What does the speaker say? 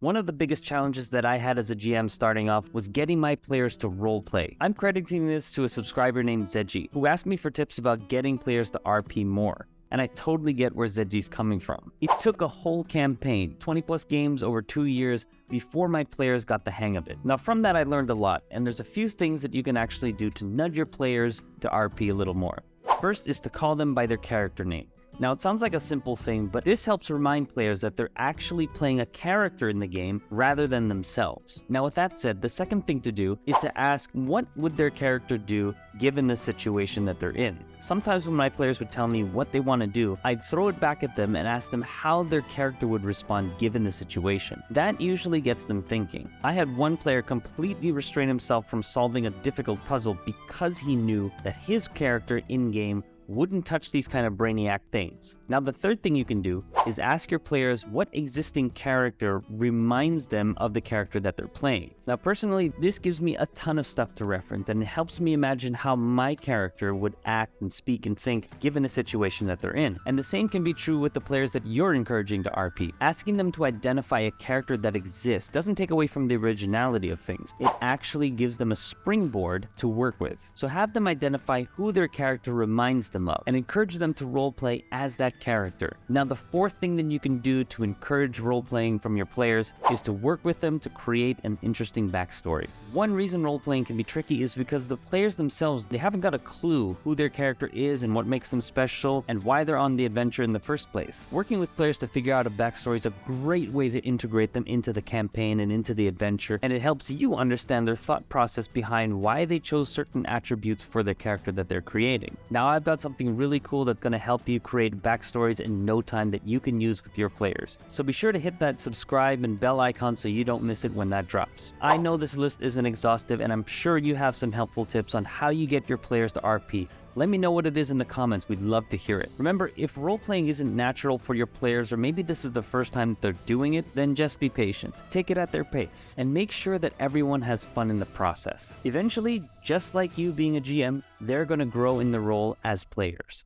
One of the biggest challenges that I had as a GM starting off was getting my players to roleplay. I'm crediting this to a subscriber named Zeji, who asked me for tips about getting players to RP more. And I totally get where Zeji's coming from. It took a whole campaign, 20 plus games over 2 years, before my players got the hang of it. Now from that I learned a lot, and there's a few things that you can actually do to nudge your players to RP a little more. First is to call them by their character name. Now it sounds like a simple thing, but this helps remind players that they're actually playing a character in the game rather than themselves. Now with that said, the second thing to do is to ask what would their character do given the situation that they're in. Sometimes when my players would tell me what they want to do, I'd throw it back at them and ask them how their character would respond given the situation. That usually gets them thinking. I had one player completely restrain himself from solving a difficult puzzle because he knew that his character in-game wouldn't touch these kind of brainiac things. Now the third thing you can do is ask your players what existing character reminds them of the character that they're playing. Now personally, this gives me a ton of stuff to reference and it helps me imagine how my character would act and speak and think given the situation that they're in. And the same can be true with the players that you're encouraging to RP. Asking them to identify a character that exists doesn't take away from the originality of things. It actually gives them a springboard to work with. So have them identify who their character reminds them of and encourage them to roleplay as that character. Now the fourth thing that you can do to encourage roleplaying from your players is to work with them to create an interesting backstory. One reason roleplaying can be tricky is because the players themselves, they haven't got a clue who their character is and what makes them special and why they're on the adventure in the first place. Working with players to figure out a backstory is a great way to integrate them into the campaign and into the adventure, and it helps you understand their thought process behind why they chose certain attributes for the character that they're creating. Now I've got something really cool that's going to help you create backstories in no time that you can use with your players. So be sure to hit that subscribe and bell icon so you don't miss it when that drops. I know this list isn't exhaustive and I'm sure you have some helpful tips on how you get your players to RP. Let me know what it is in the comments, we'd love to hear it. Remember, if role-playing isn't natural for your players, or maybe this is the first time that they're doing it, then just be patient. Take it at their pace, and make sure that everyone has fun in the process. Eventually, just like you being a GM, they're gonna grow in the role as players.